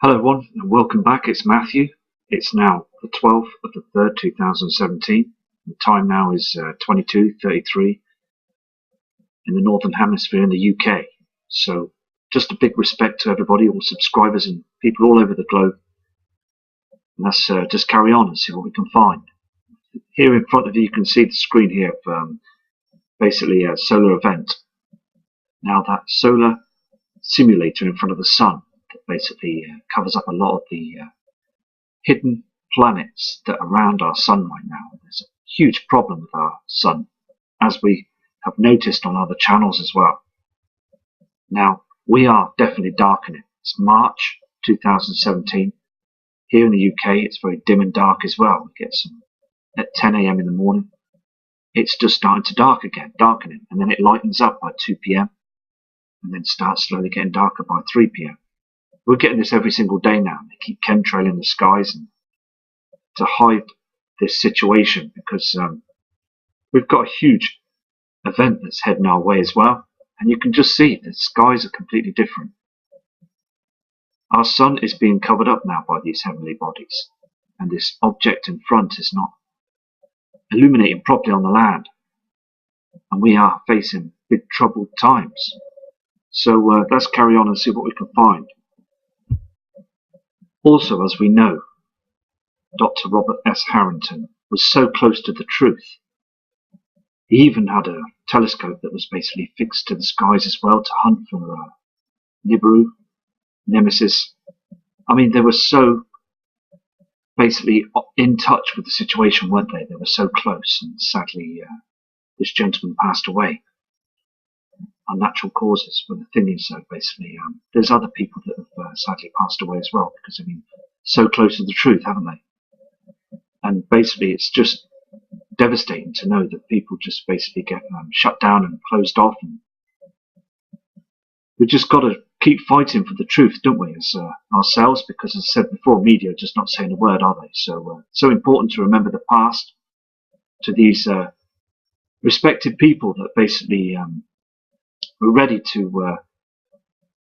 Hello everyone and welcome back. It's Matthew. It's now the 12th of the 3rd, 2017. The time now is 22:33 in the Northern Hemisphere in the UK. So just a big respect to everybody, all subscribers and people all over the globe. And let's just carry on and see what we can find. Here in front of you, you can see the screen here of basically a solar event. Now that solar simulator in front of the sun that basically covers up a lot of the hidden planets that are around our sun right now. There's a huge problem with our sun, as we have noticed on other channels as well. Now, we are definitely darkening. It's March 2017. Here in the UK, it's very dim and dark as well. We get some at 10 a.m. in the morning. It's just starting to darkening, and then it lightens up by 2 p.m. and then starts slowly getting darker by 3 p.m. We're getting this every single day now. They keep chemtrailing the skies and to hide this situation because we've got a huge event that's heading our way as well. And you can just see the skies are completely different. Our sun is being covered up now by these heavenly bodies. And this object in front is not illuminating properly on the land. And we are facing big troubled times. So let's carry on and see what we can find. Also, as we know, Dr. Robert S. Harrington was so close to the truth. He even had a telescope that was basically fixed to the skies as well to hunt for Nibiru, Nemesis. I mean, they were so basically in touch with the situation, weren't they? They were so close, and sadly, this gentleman passed away. Unnatural causes. But the thing is, basically, there's other people that have sadly passed away as well because, I mean, so close to the truth, haven't they? And basically, it's just devastating to know that people just basically get shut down and closed off. And we've just got to keep fighting for the truth, don't we, as ourselves? Because, as I said before, media are just not saying a word, are they? So, so important to remember the past to these respected people that basically were ready to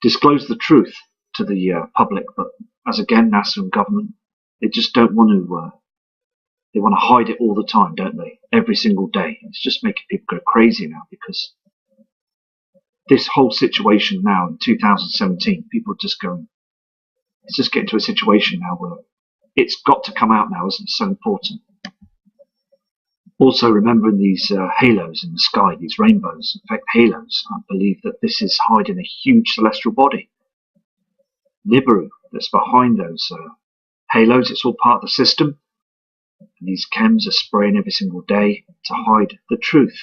disclose the truth to the public, but as again, NASA and government, they just don't want to. They want to hide it all the time, don't they? Every single day. It's just making people go crazy now because this whole situation now in 2017, people are just going. It's just getting to a situation now where it's got to come out now, isn't it? So important. Also, remembering these halos in the sky, these rainbows, in fact, halos. I believe that this is hiding a huge celestial body. Nibiru, that's behind those halos. It's all part of the system. And these chems are spraying every single day to hide the truth.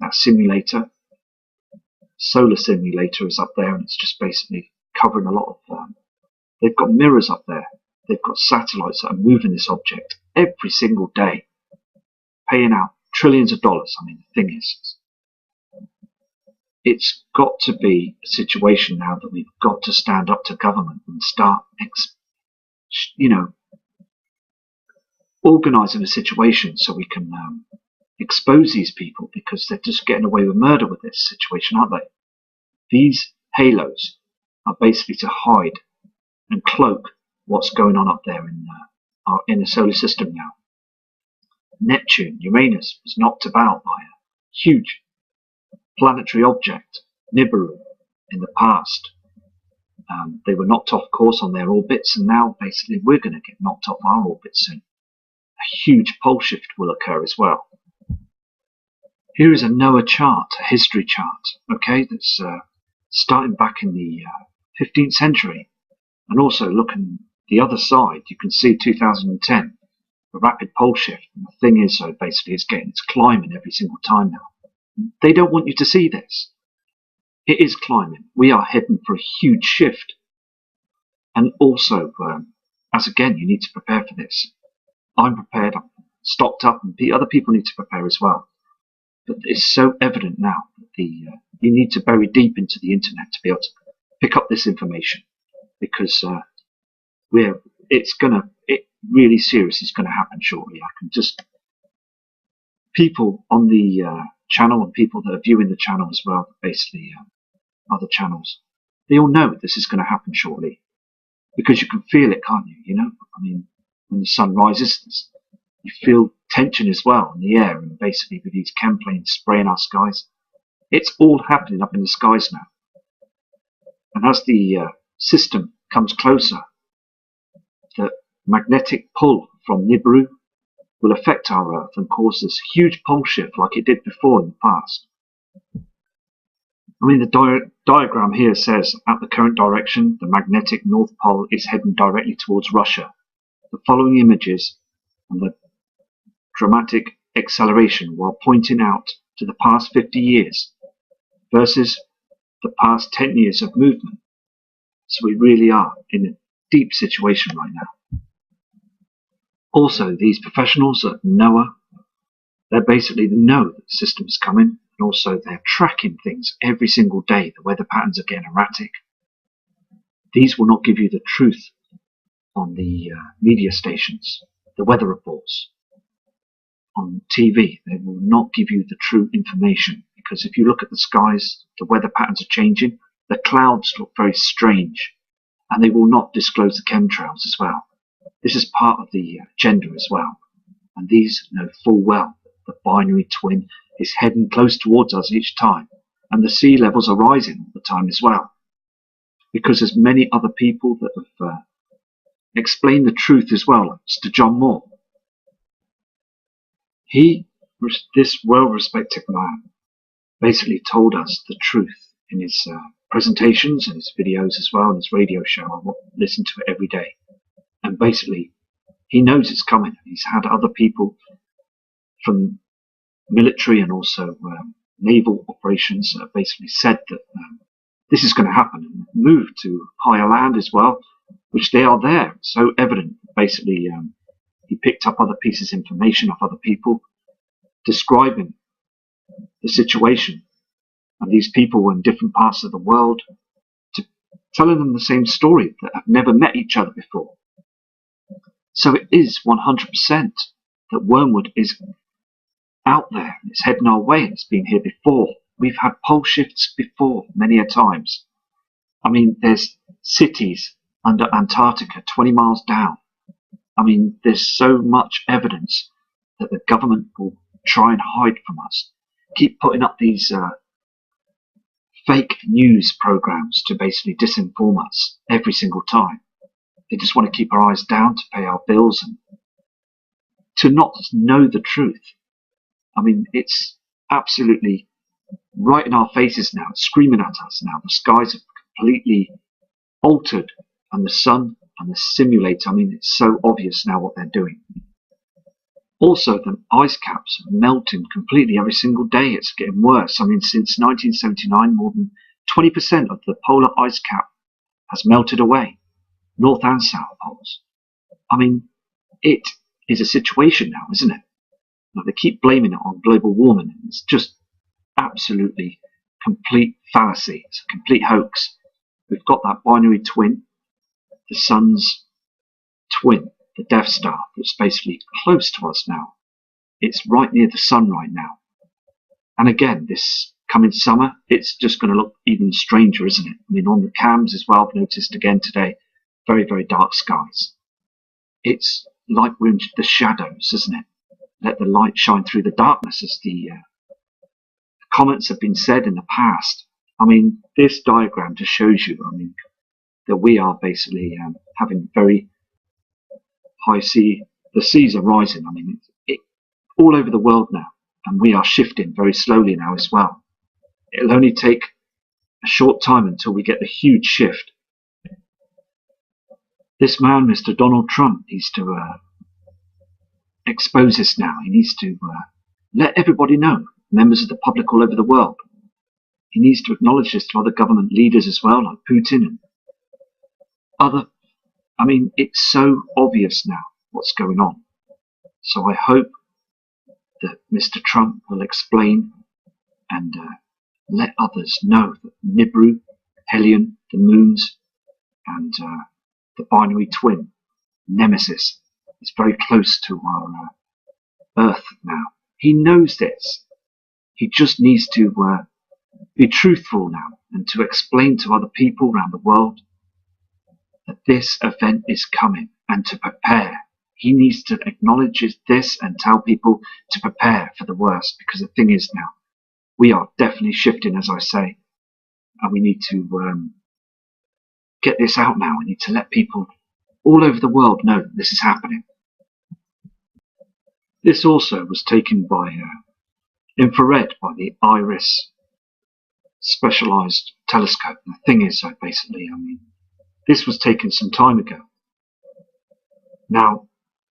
That simulator, solar simulator, is up there, and it's just basically covering a lot of. They've got mirrors up there. They've got satellites that are moving this object every single day, paying out trillions of dollars. I mean, the thing is, it's got to be a situation now that we've got to stand up to government and start, organising a situation so we can expose these people because they're just getting away with murder with this situation, aren't they? These halos are basically to hide and cloak what's going on up there in our inner solar system now. Neptune, Uranus, was knocked about by a huge planetary object, Nibiru, in the past. They were knocked off course on their orbits, and now basically we're going to get knocked off our orbits soon. A huge pole shift will occur as well. Here is a NOAA chart, a history chart, okay, that's starting back in the 15th century. And also looking the other side, you can see 2010, a rapid pole shift. And the thing is, so basically it's climbing every single time now. They don't want you to see this. It is climbing. We are heading for a huge shift. And also, as again, you need to prepare for this. I'm prepared, I'm stocked up, and other people need to prepare as well. But it's so evident now that you need to bury deep into the internet to be able to pick up this information because it's really serious is going to happen shortly. I can just people on the channel and people that are viewing the channel as well, basically other channels, they all know this is going to happen shortly. because you can feel it, can't you? You know, I mean, when the sun rises, you feel tension as well in the air, and basically with these chem planes spraying our skies, it's all happening up in the skies now. And as the system comes closer, the magnetic pull from Nibiru will affect our Earth and cause this huge pole shift like it did before in the past. I mean, the diagram here says at the current direction, the magnetic North Pole is heading directly towards Russia. The following images and the dramatic acceleration while pointing out to the past 50 years versus the past 10 years of movement. So we really are in a deep situation right now. Also, these professionals at NOAA, they basically know that the system is coming, and also they're tracking things every single day. The weather patterns are getting erratic. These will not give you the truth on the media stations, the weather reports. On TV, they will not give you the true information, because if you look at the skies, the weather patterns are changing, the clouds look very strange, and they will not disclose the chemtrails as well. This is part of the agenda as well, and these know full well that the binary twin is heading close towards us each time, and the sea levels are rising all the time as well, because there's many other people that have explained the truth as well, like Mr. John Moore. This well-respected man, basically told us the truth in his presentations and his videos as well, and his radio show. I listen to it every day. And basically, he knows it's coming. He's had other people from military and also naval operations that basically said that this is going to happen, and move to higher land as well, which they are there. So evident. Basically, he picked up other pieces of information off other people describing the situation, and these people were in different parts of the world, telling them the same story, that have never met each other before. So it is 100% that Wormwood is out there, and it's heading our way, and it's been here before. We've had pole shifts before many a times. I mean, there's cities under Antarctica 20 miles down. I mean, there's so much evidence that the government will try and hide from us. Keep putting up these fake news programs to basically disinform us every single time. They just want to keep our eyes down to pay our bills and to not know the truth. I mean, it's absolutely right in our faces now, it's screaming at us now. The skies have completely altered, and the sun and the simulator, I mean, it's so obvious now what they're doing. Also, the ice caps are melting completely every single day. It's getting worse. I mean, since 1979, more than 20% of the polar ice cap has melted away, north and south poles. I mean, it is a situation now, isn't it? Now, they keep blaming it on global warming. It's just absolutely complete fallacy. It's a complete hoax. We've got that binary twin, the sun's twin, the Death Star, that's basically close to us now. It's right near the sun right now. And again, this coming summer, it's just going to look even stranger, isn't it? I mean, on the cams as well, I've noticed again today, very, very dark skies. It's like we're in the shadows, isn't it? Let the light shine through the darkness, as the comments have been said in the past. I mean, this diagram just shows you, I mean, that we are basically having very high sea. The seas are rising. I mean, all over the world now, and we are shifting very slowly now as well. It'll only take a short time until we get the huge shift. This man, Mr. Donald Trump, needs to expose this now. He needs to let everybody know, members of the public all over the world. He needs to acknowledge this to other government leaders as well, like Putin and other. I mean, it's so obvious now what's going on. So I hope that Mr. Trump will explain and let others know that Nibiru, Helion, the moons, and the binary twin, Nemesis, is very close to our Earth now. He knows this. He just needs to be truthful now, and to explain to other people around the world that this event is coming and to prepare. He needs to acknowledge this and tell people to prepare for the worst, because the thing is now, we are definitely shifting, as I say, and we need to get this out now. We need to let people all over the world know that this is happening. This also was taken by infrared, by the IRIS specialized telescope. And the thing is, basically, this was taken some time ago. Now,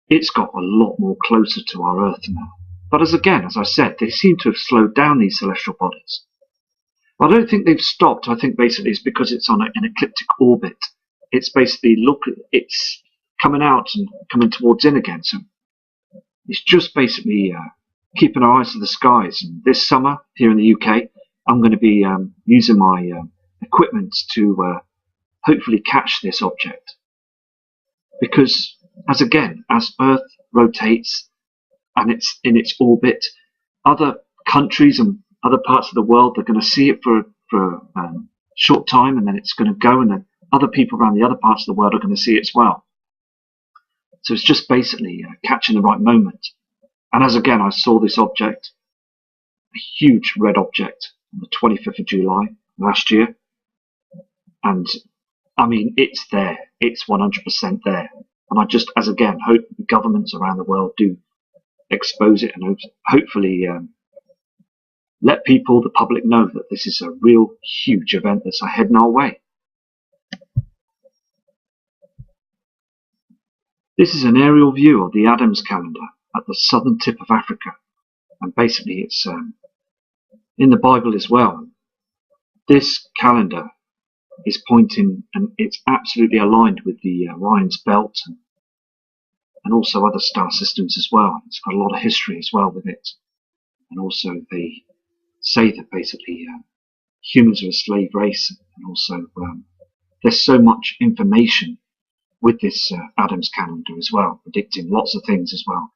it's got a lot more closer to our Earth now. But as I said, they seem to have slowed down, these celestial bodies. I don't think they've stopped. I think basically it's because it's on an ecliptic orbit. It's basically, it's coming out and coming towards in again. So it's just basically keeping our eyes to the skies. And this summer here in the UK, I'm going to be using my equipment to hopefully catch this object. Because as Earth rotates and it's in its orbit, other countries and other parts of the world are going to see it for a short time, and then it's going to go, and then other people around the other parts of the world are going to see it as well. So it's just basically catching the right moment. And as I saw this object, a huge red object, on the 25th of July last year, and it's there. It's 100% there. And I just, hope the governments around the world do expose it and hopefully let people, the public, know that this is a real huge event that's heading our way. This is an aerial view of the Adams calendar at the southern tip of Africa. And basically it's in the Bible as well. This calendar is pointing, and it's absolutely aligned with the Orion's belt and also other star systems as well. It's got a lot of history as well with it. And also they say that basically humans are a slave race, and also there's so much information with this Adams calendar as well, predicting lots of things as well,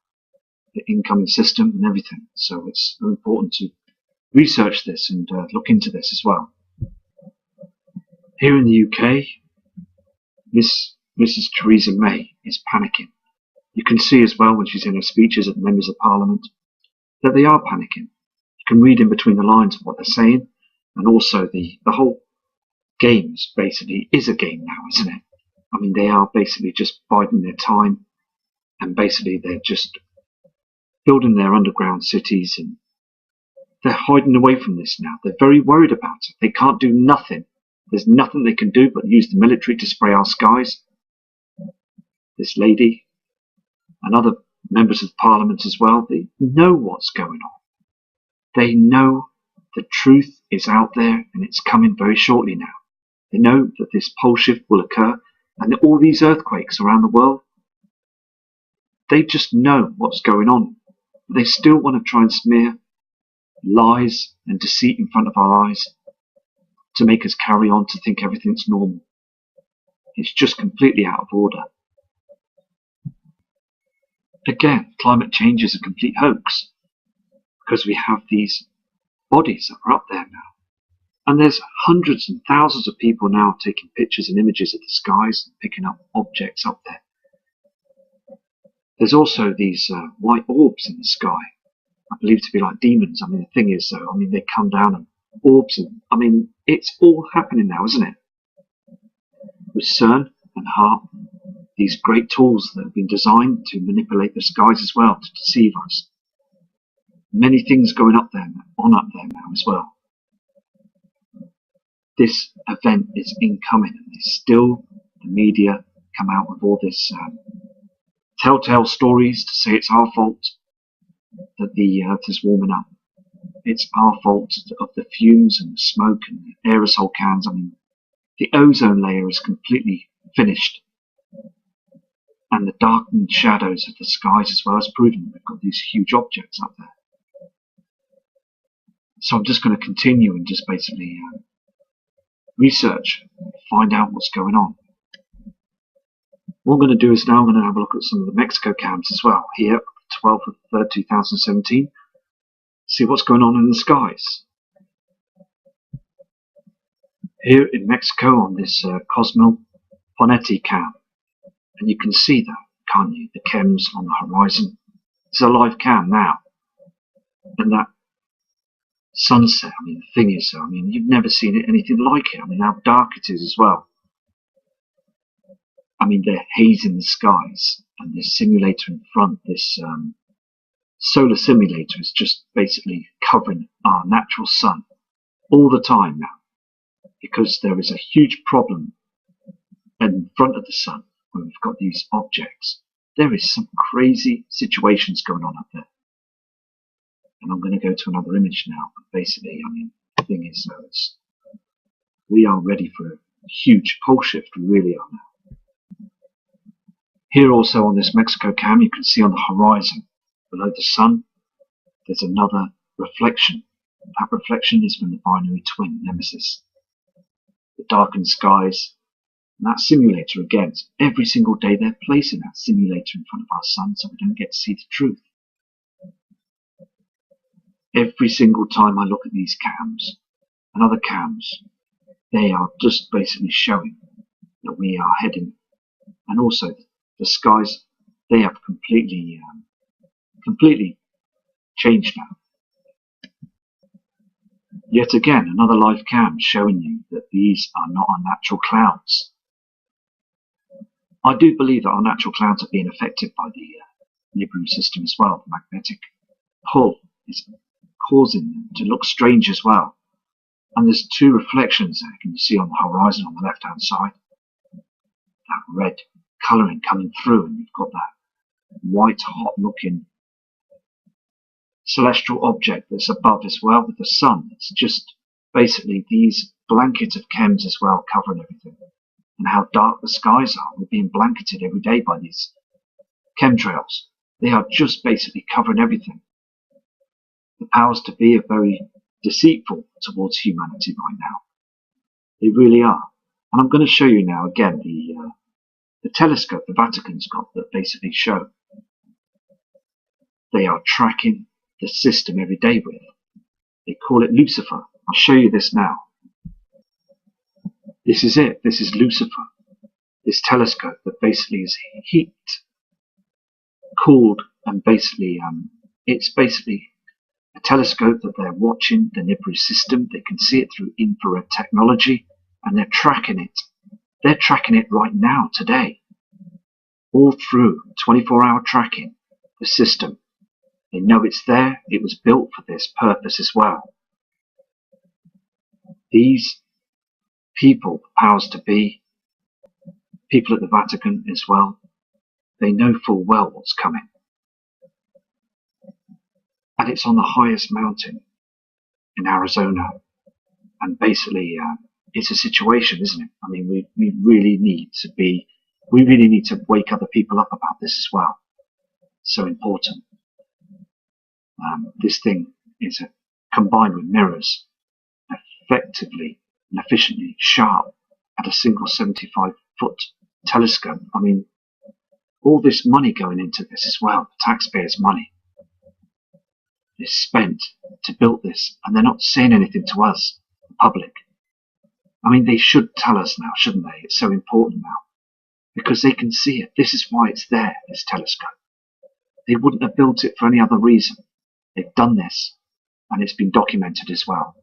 the incoming system and everything. So it's important to research this and look into this as well. Here in the UK, Mrs. Theresa May is panicking. You can see as well when she's in her speeches at the members of Parliament that they are panicking. You can read in between the lines of what they're saying, and also the whole game basically is a game now, isn't it? They are basically just biding their time, and basically they're just building their underground cities, and they're hiding away from this now. They're very worried about it. They can't do nothing. There's nothing they can do but use the military to spray our skies. This lady and other members of Parliament as well, they know what's going on. They know the truth is out there, and it's coming very shortly now. They know that this pole shift will occur, and that all these earthquakes around the world, they just know what's going on. They still want to try and smear lies and deceit in front of our eyes to make us carry on to think everything's normal. It's just completely out of order. Again, climate change is a complete hoax, because we have these bodies that are up there now. And there's hundreds and thousands of people now taking pictures and images of the skies and picking up objects up there. There's also these white orbs in the sky, I believe to be like demons. The thing is, though, they come down and orbs, and it's all happening now, isn't it? With CERN and HARP, these great tools that have been designed to manipulate the skies as well, to deceive us. Many things going up there now as well. This event is incoming, and still the media come out with all this telltale stories to say it's our fault that the Earth is warming up. It's our fault of the fumes and the smoke and the aerosol cans. The ozone layer is completely finished, and the darkened shadows of the skies as well has proven we've got these huge objects up there. So I'm just going to continue and just basically research, find out what's going on. What I'm going to do is now I'm going to have a look at some of the Mexico cams as well, here, 12th of 3rd, 2017, see what's going on in the skies. Here in Mexico on this Cosmo Poneti cam, and you can see that, can't you? The chems on the horizon. It's a live cam now, and that sunset. I mean, the thing is, I mean, you've never seen anything like it. I mean, how dark it is as well. I mean, they're hazing the skies, and this simulator in front, this solar simulator, is just basically covering our natural sun all the time now, because there is a huge problem in front of the sun when we've got these objects. There is some crazy situations going on up there. And I'm going to go to another image now. But basically, I mean, the thing is, we are ready for a huge pole shift. We really are now. Here also on this Mexico cam, you can see on the horizon, below the sun, there's another reflection. That reflection is from the binary twin, Nemesis. The darkened skies, and that simulator again, every single day they're placing that simulator in front of our sun so we don't get to see the truth. Every single time I look at these cams and other cams, they are just basically showing that we are heading, and also the skies, they have completely changed now. Yet again, another live cam showing you that these are not our natural clouds. I do believe that our natural clouds are being affected by the Nibiru system as well. The magnetic pull is causing them to look strange as well. And there's two reflections there, can you see on the horizon on the left hand side? That red colouring coming through, and you've got that white hot looking celestial object that's above as well with the sun. It's just basically these blankets of chems as well covering everything. And how dark the skies are. We're being blanketed every day by these chemtrails. They are just basically covering everything. The powers to be are very deceitful towards humanity right now. They really are. And I'm going to show you now again the telescope the Vatican's got that basically show they are tracking the system every day with. They call it Lucifer. I'll show you this now. This is it. This is Lucifer. This telescope that basically is heat cooled, and basically it's basically a telescope that they're watching the Nibiru system. They can see it through infrared technology, and they're tracking it. They're tracking it right now, today, all through 24-hour tracking the system. They know it's there. It was built for this purpose as well. These people, powers to be, people at the Vatican as well, they know full well what's coming. And it's on the highest mountain in Arizona. And basically, it's a situation, isn't it? I mean, we really need to wake other people up about this as well. So important. This thing is combined with mirrors, effectively and efficiently sharp at a single 75-foot telescope. I mean, all this money going into this as well, the taxpayers' money, is spent to build this, and they're not saying anything to us, the public. I mean, they should tell us now, shouldn't they? It's so important now, because they can see it. This is why it's there, this telescope. They wouldn't have built it for any other reason. They've done this, and it's been documented as well.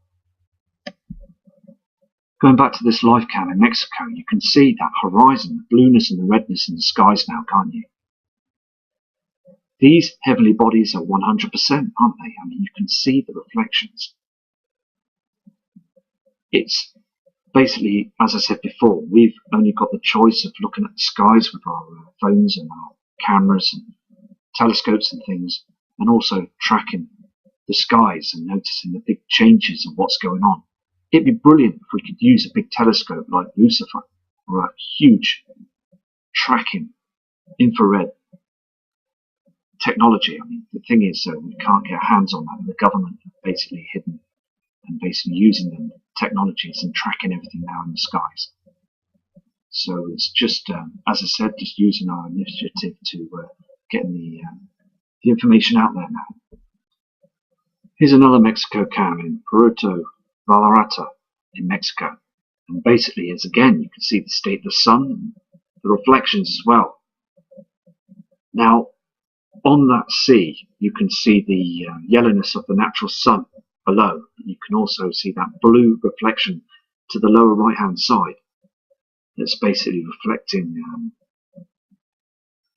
Going back to this live cam in Mexico, you can see that horizon, the blueness and the redness in the skies now, can't you? These heavenly bodies are 100%, aren't they? I mean, you can see the reflections. It's basically, as I said before, we've only got the choice of looking at the skies with our phones and our cameras and telescopes and things, and also tracking the skies and noticing the big changes of what's going on. It'd be brilliant if we could use a big telescope like Lucifer, or a huge tracking infrared technology. I mean, the thing is, we can't get our hands on that, and the government have basically hidden and basically using them technologies and tracking everything now in the skies. So it's just, as I said, just using our initiative to getting the information out there now. Here's another Mexico cam in Puerto Vallarta in Mexico. And basically, as again, you can see the state of the sun, and the reflections as well. Now, on that sea, you can see the yellowness of the natural sun below. You can also see that blue reflection to the lower right-hand side. That's basically reflecting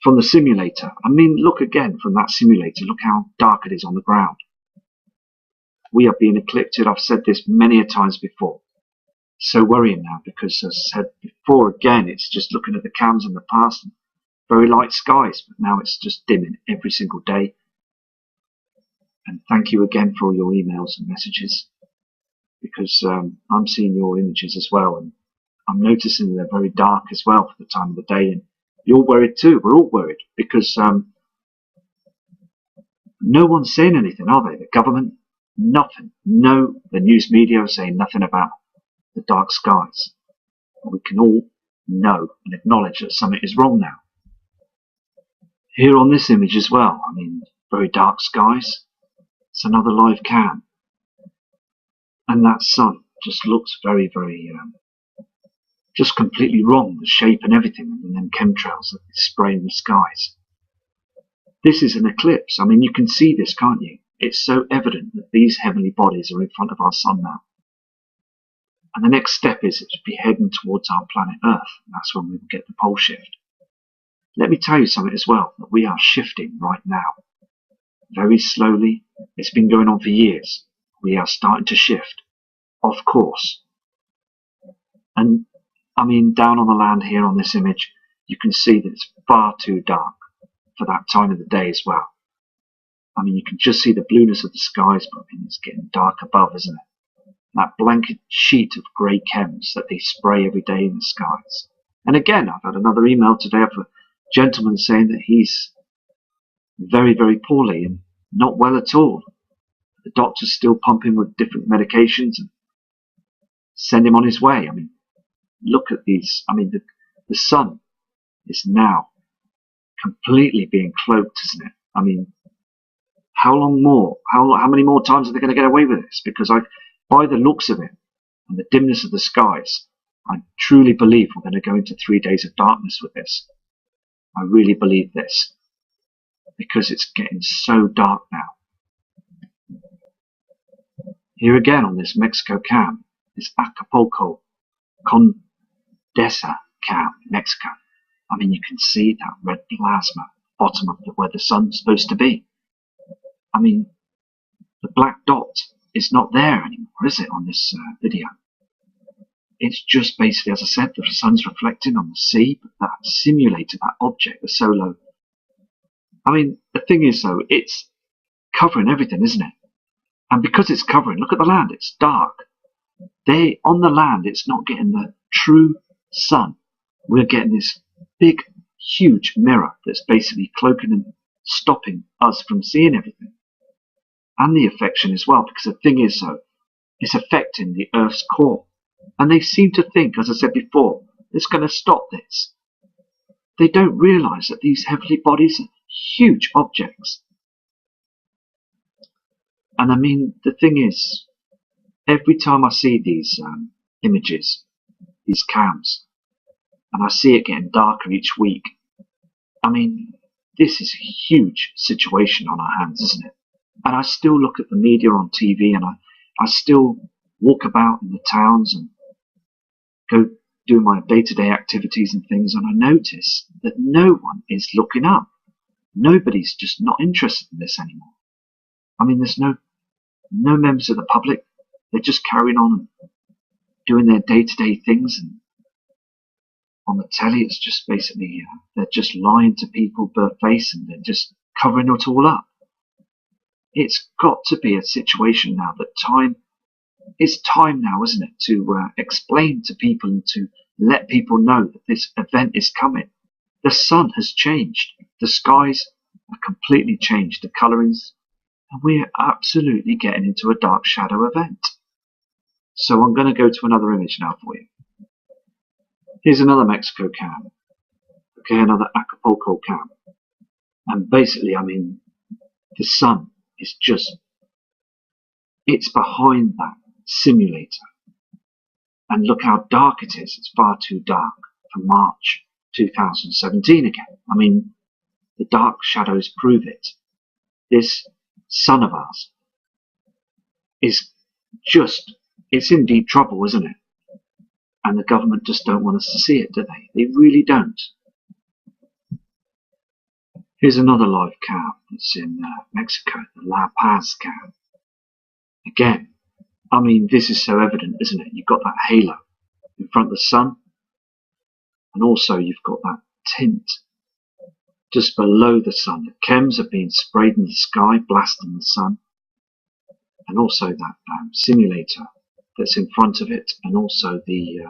from the simulator. I mean, look again from that simulator. Look how dark it is on the ground. We are being eclipsed. I've said this many a times before. So worrying now because, as I said before, again, it's just looking at the cams in the past. Very light skies, but now it's just dimming every single day. And thank you again for all your emails and messages, because I'm seeing your images as well, and I'm noticing they're very dark as well for the time of the day. And you're worried too. We're all worried because no one's saying anything, are they? The government, nothing. No, the news media are saying nothing about the dark skies. We can all know and acknowledge that something is wrong now. Here on this image as well, I mean, very dark skies. It's another live cam. And that sun just looks very, very, just completely wrong, the shape and everything, and then chemtrails that spray in the skies. This is an eclipse. I mean, you can see this, can't you? It's so evident that these heavenly bodies are in front of our sun now. And the next step is to be heading towards our planet Earth. And that's when we will get the pole shift. Let me tell you something as well, that we are shifting right now. Very slowly. It's been going on for years. We are starting to shift. Of course. And, I mean, down on the land here on this image, you can see that it's far too dark for that time of the day as well. I mean, you can just see the blueness of the skies, but I mean, it's getting dark above, isn't it? That blanket sheet of grey chems that they spray every day in the skies. And again, I've had another email today of a gentleman saying that he's very, very poorly and not well at all. The doctor's still pumping with different medications and send him on his way. I mean, look at these. I mean, the sun is now completely being cloaked, isn't it? I mean, how long more? How many more times are they going to get away with this? Because by the looks of it and the dimness of the skies, I truly believe we're going to go into 3 days of darkness with this. I really believe this, because it's getting so dark now. Here again on this Mexico cam, this Acapulco Condesa cam, Mexico. I mean, you can see that red plasma bottom of where the sun's supposed to be. I mean, the black dot is not there anymore, is it, on this video? It's just basically, as I said, the sun's reflecting on the sea, but that simulator, that object, the solo. I mean, the thing is, though, it's covering everything, isn't it? And because it's covering, look at the land, it's dark. On the land, it's not getting the true sun. We're getting this big, huge mirror that's basically cloaking and stopping us from seeing everything. And the affection as well, because the thing is, though, it's affecting the Earth's core. And they seem to think, as I said before, it's going to stop this. They don't realise that these heavenly bodies are huge objects. And I mean, the thing is, every time I see these images, these cams, and I see it getting darker each week, I mean, this is a huge situation on our hands, isn't it? And I still look at the media on TV, and I still walk about in the towns and go do my day-to-day activities and things, and I notice that no one is looking up. Nobody's just not interested in this anymore. I mean, there's no members of the public. They're just carrying on doing their day-to-day things, and on the telly it's just basically they're just lying to people face, and they're just covering it all up. It's got to be a situation now that it's time now, isn't it, to explain to people and to let people know that this event is coming. The sun has changed. The skies are completely changed. The colourings, and we're absolutely getting into a dark shadow event. So I'm going to go to another image now for you. Here's another Mexico cam. Okay, another Acapulco cam. And basically, I mean, the sun is just, it's behind that simulator. And look how dark it is. It's far too dark for March 2017 again. I mean, the dark shadows prove it. This sun of ours is just, it's in deep trouble, isn't it? And the government just don't want us to see it, do they? They really don't. Here's another live cow that's in Mexico, the La Paz cow. Again, I mean, this is so evident, isn't it? You've got that halo in front of the sun, and also you've got that tint just below the sun. The chems are being sprayed in the sky, blasting the sun, and also that simulator that's in front of it, and also the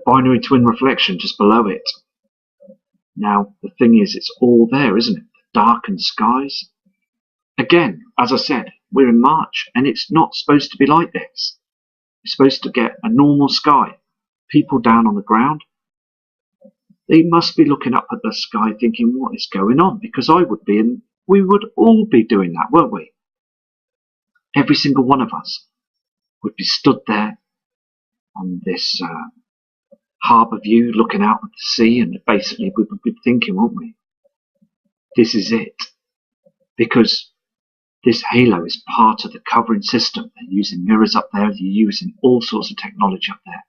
binary twin reflection just below it. Now, the thing is, it's all there, isn't it? The darkened skies. Again, as I said, we're in March, and it's not supposed to be like this. You're supposed to get a normal sky. People down on the ground, they must be looking up at the sky thinking, what is going on? Because I would be, and we would all be doing that, won't we? Every single one of us would be stood there on this harbour view, looking out at the sea, and basically we would be thinking, won't we? This is it. Because this halo is part of the covering system. They're using mirrors up there, they're using all sorts of technology up there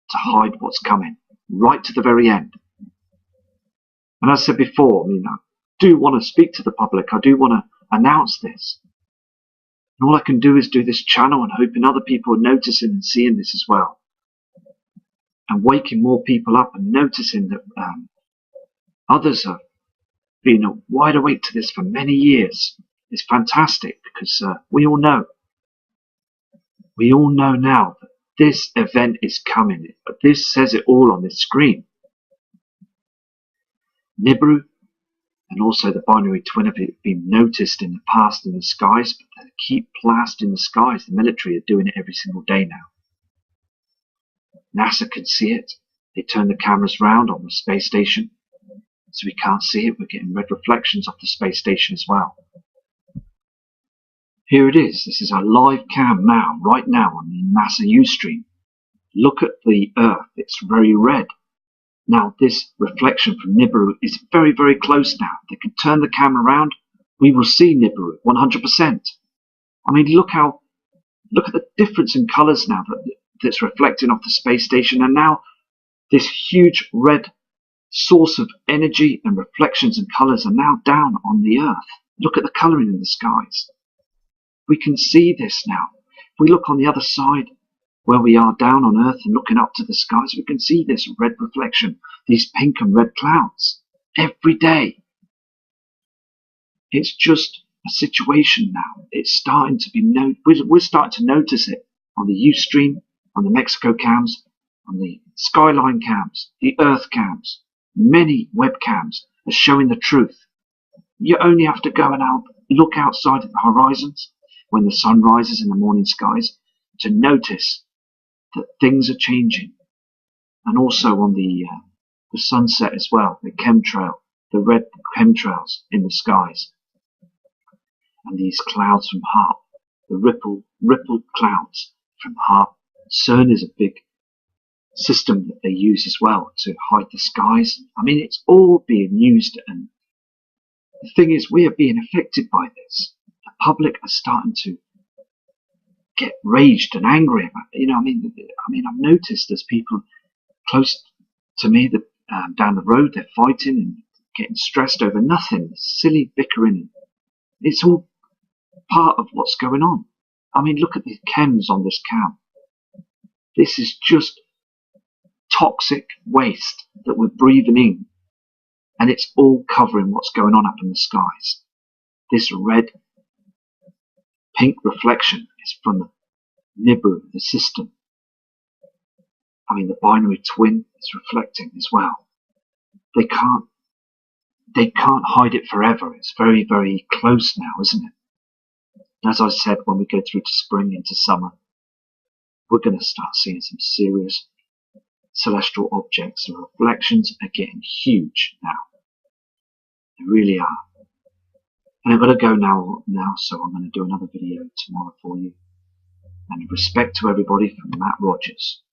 to hide what's coming, right to the very end. And as I said before, I mean, I do want to speak to the public, I do want to announce this. And all I can do is do this channel and hoping other people are noticing and seeing this as well. And waking more people up and noticing that others have been wide awake to this for many years. It's fantastic because we all know now that this event is coming. But this says it all on this screen. Nibiru and also the binary twin have been noticed in the past in the skies, but they keep blasting the skies. The military are doing it every single day now. NASA can see it. They turn the cameras round on the space station, so we can't see it. We're getting red reflections off the space station as well. Here it is. This is a live cam now, right now on the NASA Ustream. Look at the Earth. It's very red. Now this reflection from Nibiru is very, very close now. They can turn the camera around. We will see Nibiru 100%. I mean, look at the difference in colours now that's reflecting off the space station, and now this huge red source of energy and reflections and colours are now down on the Earth. Look at the colouring in the skies. We can see this now. If we look on the other side, where we are down on Earth and looking up to the skies, we can see this red reflection, these pink and red clouds, every day. It's just a situation now. It's starting to be we're starting to notice it on the Ustream, on the Mexico cams, on the Skyline cams, the Earth cams. Many webcams are showing the truth. You only have to go and look outside at the horizons when the sun rises in the morning skies to notice that things are changing. And also on the sunset as well, the chemtrail, the red chemtrails in the skies. And these clouds from HAARP, the rippled clouds from HAARP. CERN is a big system that they use as well to hide the skies. I mean, it's all being used, and the thing is, we are being affected by this. The public are starting to get raged and angry about it. I mean, I've noticed there's people close to me that down the road, they're fighting and getting stressed over nothing, silly bickering. It's all part of what's going on. I mean, look at the chems on this cow. This is just toxic waste that we're breathing in, and it's all covering what's going on up in the skies. This red pink reflection is from the Nibiru, the system. I mean, the binary twin is reflecting as well. They can't hide it forever. It's very, very close now, isn't it? As I said, when we go through to spring into summer, we're going to start seeing some serious celestial objects. The reflections are getting huge now. They really are. And I've got to go now, so I'm going to do another video tomorrow for you. And respect to everybody from Matt Rogers.